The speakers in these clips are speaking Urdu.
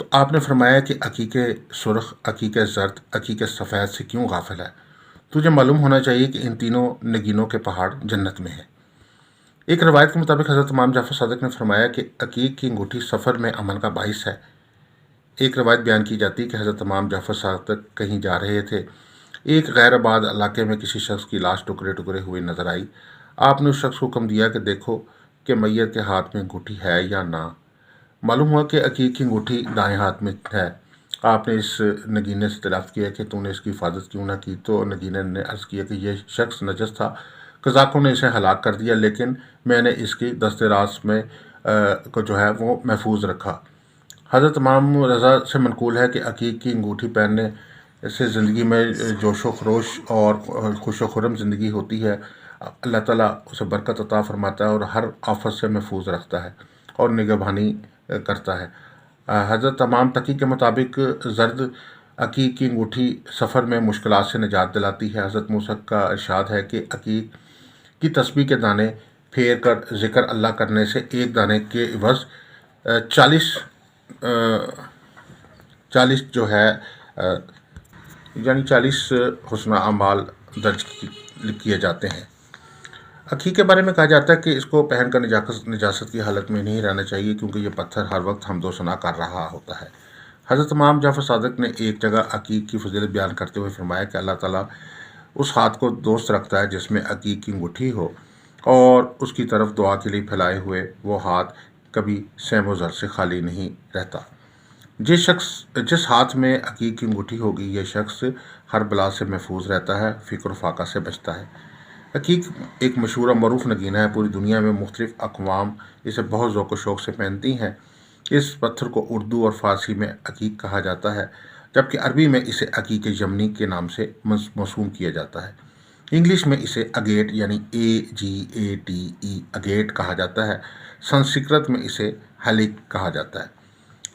تو آپ نے فرمایا کہ عقیق سرخ، عقیق زرد، عقیق سفید سے کیوں غافل ہے؟ تجھے معلوم ہونا چاہیے کہ ان تینوں نگینوں کے پہاڑ جنت میں ہیں۔ ایک روایت کے مطابق حضرت امام جعفر صادق نے فرمایا کہ عقیق کی انگوٹھی سفر میں امن کا باعث ہے۔ ایک روایت بیان کی جاتی ہے کہ حضرت امام جعفر صادق کہیں جا رہے تھے، ایک غیر آباد علاقے میں کسی شخص کی لاش ٹکڑے ٹکڑے ہوئے نظر آئی۔ آپ نے اس شخص کو حکم دیا کہ دیکھو کہ میت کے ہاتھ میں انگوٹھی ہے یا نہ۔ معلوم ہوا کہ عقیق کی انگوٹھی دائیں ہاتھ میں ہے۔ آپ نے اس نگینے سے دریافت کیا کہ تو نے اس کی حفاظت کیوں نہ کی؟ تو نگینے نے عرض کیا کہ یہ شخص نجس تھا، قزاقوں نے اسے ہلاک کر دیا، لیکن میں نے اس کی دست راست میں کو جو ہے وہ محفوظ رکھا۔ حضرت امام رضا سے منقول ہے کہ عقیق کی انگوٹھی پہننے سے زندگی میں جوش و خروش اور خوش و خرم زندگی ہوتی ہے۔ اللہ تعالیٰ اسے برکت عطا فرماتا ہے اور ہر آفت سے محفوظ رکھتا ہے اور نگہبانی کرتا ہے۔ حضرت امام تقی کے مطابق زرد عقیق کی انگوٹھی سفر میں مشکلات سے نجات دلاتی ہے۔ حضرت موسیٰ کا ارشاد ہے کہ عقیق کی تسبیح کے دانے پھیر کر ذکر اللہ کرنے سے ایک دانے کے عوض 40 جو ہے یعنی 40 حسنہ اعمال درج کیے جاتے ہیں۔ عقیق کے بارے میں کہا جاتا ہے کہ اس کو پہن کر نجاست کی حالت میں نہیں رہنا چاہیے، کیونکہ یہ پتھر ہر وقت حمد و ثنا کر رہا ہوتا ہے۔ حضرت امام جعفر صادق نے ایک جگہ عقیق کی فضیلت بیان کرتے ہوئے فرمایا کہ اللہ تعالیٰ اس ہاتھ کو دوست رکھتا ہے جس میں عقیق کی انگوٹھی ہو، اور اس کی طرف دعا کے لیے پھیلائے ہوئے وہ ہاتھ کبھی سیم و زر سے خالی نہیں رہتا۔ جس ہاتھ میں عقیق کی انگوٹھی ہوگی، یہ شخص ہر بلا سے محفوظ رہتا ہے، فکر و فاقہ سے بچتا ہے۔ عقیق ایک مشہور و معروف نگینہ ہے۔ پوری دنیا میں مختلف اقوام اسے بہت ذوق و شوق سے پہنتی ہیں۔ اس پتھر کو اردو اور فارسی میں عقیق کہا جاتا ہے، جبکہ عربی میں اسے عقیق یمنی کے نام سے موسوم کیا جاتا ہے۔ انگلش میں اسے اگیٹ یعنی AGATE اگیٹ کہا جاتا ہے۔ سنسکرت میں اسے ہلیک کہا جاتا ہے۔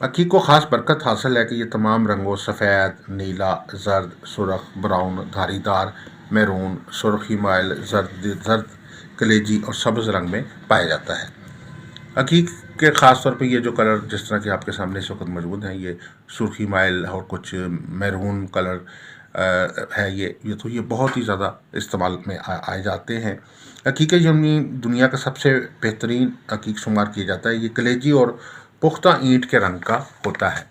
عقیق کو خاص برکت حاصل ہے کہ یہ تمام رنگوں سفید، نیلا، زرد، سرخ، براؤن، دھاری دار، میرون، سرخی مائل، زرد، کلیجی اور سبز رنگ میں پایا جاتا ہے۔ عقیق کے خاص طور پہ یہ جو کلر جس طرح کہ آپ کے سامنے اس وقت موجود ہیں، یہ سرخی مائل اور کچھ میرون کلر ہے، یہ بہت ہی زیادہ استعمال میں آئے جاتے ہیں۔ عقیق یمنی دنیا کا سب سے بہترین عقیق شمار کیا جاتا ہے۔ یہ کلیجی اور پختہ اینٹ کے رنگ کا ہوتا ہے۔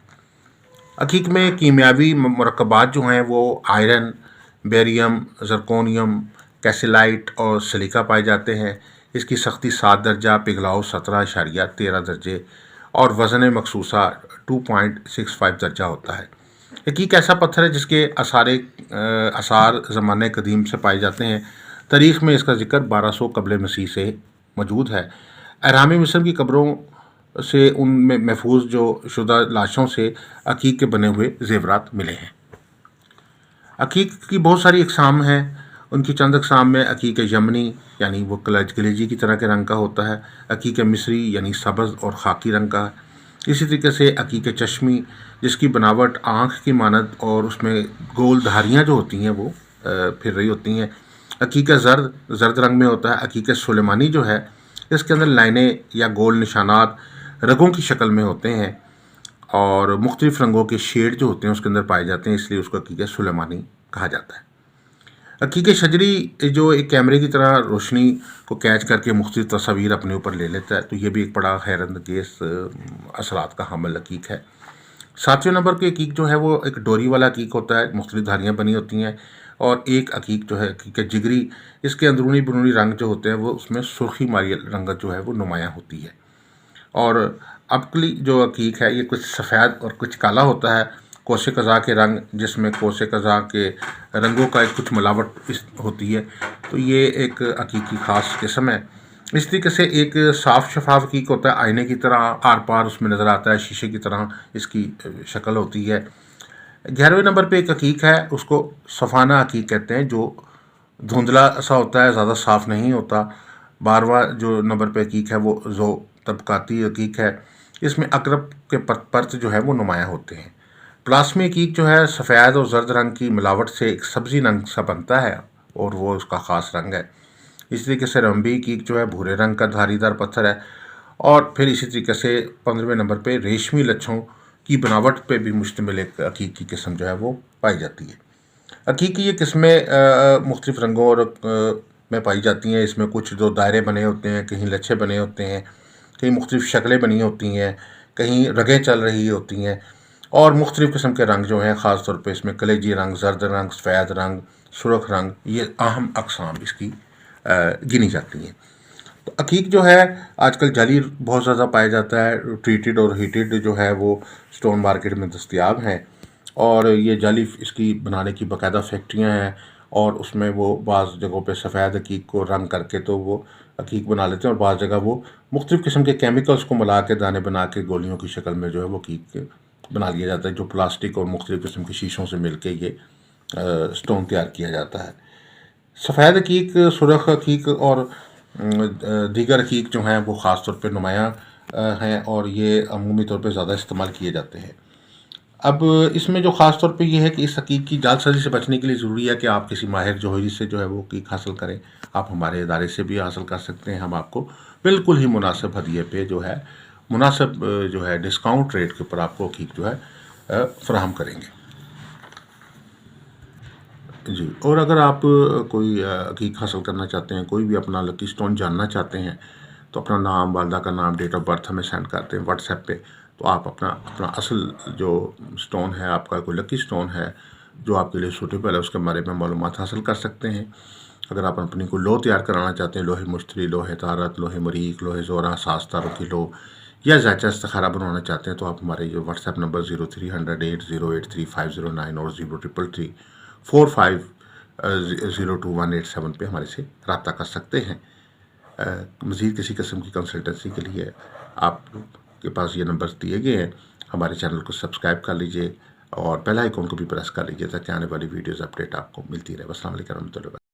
عقیق میں کیمیاوی مرکبات جو ہیں وہ آئرن، بیریم، زرکونیم، کیسیلائٹ اور سلیکا پائے جاتے ہیں۔ اس کی سختی 7 درجہ، پگھلاؤ 17.13 درجے اور وزن مخصوصہ 2.65 درجہ ہوتا ہے۔ عقیق ایسا پتھر ہے جس کے آثار زمانہ قدیم سے پائے جاتے ہیں۔ تاریخ میں اس کا ذکر 1200 قبل مسیح سے موجود ہے۔ اہرام مصر کی قبروں سے ان میں محفوظ جو شدہ لاشوں سے عقیق کے بنے ہوئے زیورات ملے ہیں۔ عقیق کی بہت ساری اقسام ہیں۔ ان کی چند اقسام میں عقیق یمنی یعنی وہ کلیجی کی طرح کے رنگ کا ہوتا ہے، عقیق مصری یعنی سبز اور خاکی رنگ کا ہے، اسی طریقے سے عقیق چشمی جس کی بناوٹ آنکھ کی مانند اور اس میں گول دھاریاں جو ہوتی ہیں وہ پھر رہی ہوتی ہیں۔ عقیق زرد رنگ میں ہوتا ہے۔ عقیق سلیمانی جو ہے اس کے اندر لائنیں یا گول نشانات رگوں کی شکل میں ہوتے ہیں اور مختلف رنگوں کے شیڈ جو ہوتے ہیں اس کے اندر پائے جاتے ہیں، اس لیے اس کو عقیق سلیمانی کہا جاتا ہے۔ عقیق شجری جو ایک کیمرے کی طرح روشنی کو کیچ کر کے مختلف تصاویر اپنے اوپر لے لیتا ہے، تو یہ بھی ایک بڑا حیرت انگیز اثرات کا حامل عقیق ہے۔ 7ویں نمبر پہ عقیق جو ہے وہ ایک ڈوری والا عقیق ہوتا ہے، مختلف دھاریاں بنی ہوتی ہیں، اور ایک عقیق جو ہے عقیق جگری، اس کے اندرونی بیرونی رنگ جو ہوتے ہیں وہ اس میں سرخی مائل رنگت جو ہے وہ نمایاں ہوتی ہے۔ اور ابکلی جو عقیق ہے یہ کچھ سفید اور کچھ کالا ہوتا ہے۔ کوسے قزح کے رنگ جس میں کوسے قزح کے رنگوں کا ایک کچھ ملاوٹ ہوتی ہے، تو یہ ایک عقیق کی خاص قسم ہے۔ اس طریقے سے ایک صاف شفاف عقیق ہوتا ہے، آئینے کی طرح آر پار اس میں نظر آتا ہے، شیشے کی طرح اس کی شکل ہوتی ہے۔ 11ویں نمبر پہ ایک عقیق ہے، اس کو صفانہ عقیق کہتے ہیں، جو دھندلا سا ہوتا ہے، زیادہ صاف نہیں ہوتا۔ 12واں جو نمبر پہ عقیق ہے وہ ذو طبقاتی عقیق ہے، اس میں عقرب کے پرت جو ہے وہ نمایاں ہوتے ہیں۔ پلاسمی عقیق جو ہے سفید اور زرد رنگ کی ملاوٹ سے ایک سبزی رنگ سا بنتا ہے اور وہ اس کا خاص رنگ ہے۔ اس طریقے سے رمبی عقیق جو ہے بھورے رنگ کا دھاری دار پتھر ہے۔ اور پھر اسی طریقے سے 15ویں نمبر پہ ریشمی لچھوں کی بناوٹ پہ بھی مشتمل ایک عقیق کی قسم جو ہے وہ پائی جاتی ہے۔ عقیق کی یہ قسمیں مختلف رنگوں اور میں پائی جاتی ہیں۔ اس میں کچھ جو دائرے بنے ہوتے ہیں، کہیں لچھے بنے ہوتے ہیں، کہیں مختلف شکلیں بنی ہوتی ہیں، کہیں رگیں چل رہی ہوتی ہیں، اور مختلف قسم کے رنگ جو ہیں، خاص طور پہ اس میں کلیجی رنگ، زرد رنگ، سفید رنگ، سرخ رنگ، یہ اہم اقسام اس کی گنی جاتی ہیں۔ تو عقیق جو ہے آج کل جعلی بہت زیادہ پایا جاتا ہے۔ ٹریٹڈ اور ہیٹڈ جو ہے وہ سٹون مارکیٹ میں دستیاب ہیں، اور یہ جعلی اس کی بنانے کی باقاعدہ فیکٹریاں ہیں، اور اس میں وہ بعض جگہوں پہ سفید عقیق کو رنگ کر کے تو وہ عقیق بنا لیتے ہیں، اور بعض جگہ وہ مختلف قسم کے کیمیکلز کو ملا کے دانے بنا کے گولیوں کی شکل میں جو ہے وہ عقیق بنا لیا جاتا ہے، جو پلاسٹک اور مختلف قسم کے شیشوں سے مل کے یہ سٹون تیار کیا جاتا ہے۔ سفید عقیق، سرخ عقیق اور دیگر عقیق جو ہیں وہ خاص طور پہ نمایاں ہیں، اور یہ عمومی طور پہ زیادہ استعمال کیے جاتے ہیں۔ اب اس میں جو خاص طور پہ یہ ہے کہ اس عقیق کی جعل سازی سے بچنے کے لیے ضروری ہے کہ آپ کسی ماہر جوہری سے جو ہے وہ عقیق حاصل کریں۔ آپ ہمارے ادارے سے بھی حاصل کر سکتے ہیں، ہم آپ کو بالکل ہی مناسب ہدیے پہ جو ہے مناسب جو ہے ڈسکاؤنٹ ریٹ کے اوپر آپ کو عقیق جو ہے فراہم کریں گے۔ جی، اور اگر آپ کوئی عقیق حاصل کرنا چاہتے ہیں، کوئی بھی اپنا لکی سٹون جاننا چاہتے ہیں، تو اپنا نام، والدہ کا نام، ڈیٹ آف برتھ ہمیں سینڈ کرتے ہیں واٹس ایپ پہ، تو آپ اپنا اصل جو سٹون ہے، آپ کا کوئی لکی سٹون ہے جو آپ کے لیے سوٹیبل ہے، اس کے بارے میں معلومات حاصل کر سکتے ہیں۔ اگر آپ اپنی کوئی لو تیار کرانا چاہتے ہیں، لوہے مشتری، لوہے تارت، لوہے مریخ، لوہے زورہ، ساز تاروں کی لو، یا زائچہ استخارہ بنوانا چاہتے ہیں، تو آپ ہمارے یہ واٹس ایپ نمبر 030080833509 اور 033345021887 پہ ہمارے سے رابطہ کر سکتے ہیں۔ مزید کسی قسم کی کنسلٹنسی کے لیے آپ کے پاس یہ نمبر دیے گئے ہیں۔ ہمارے چینل کو سبسکرائب کر لیجئے، اور بیل آئیکن کو بھی پریس کر لیجئے تاکہ آنے والی ویڈیوز اپڈیٹ آپ کو ملتی رہے۔ السلام علیکم ورحمۃ اللہ۔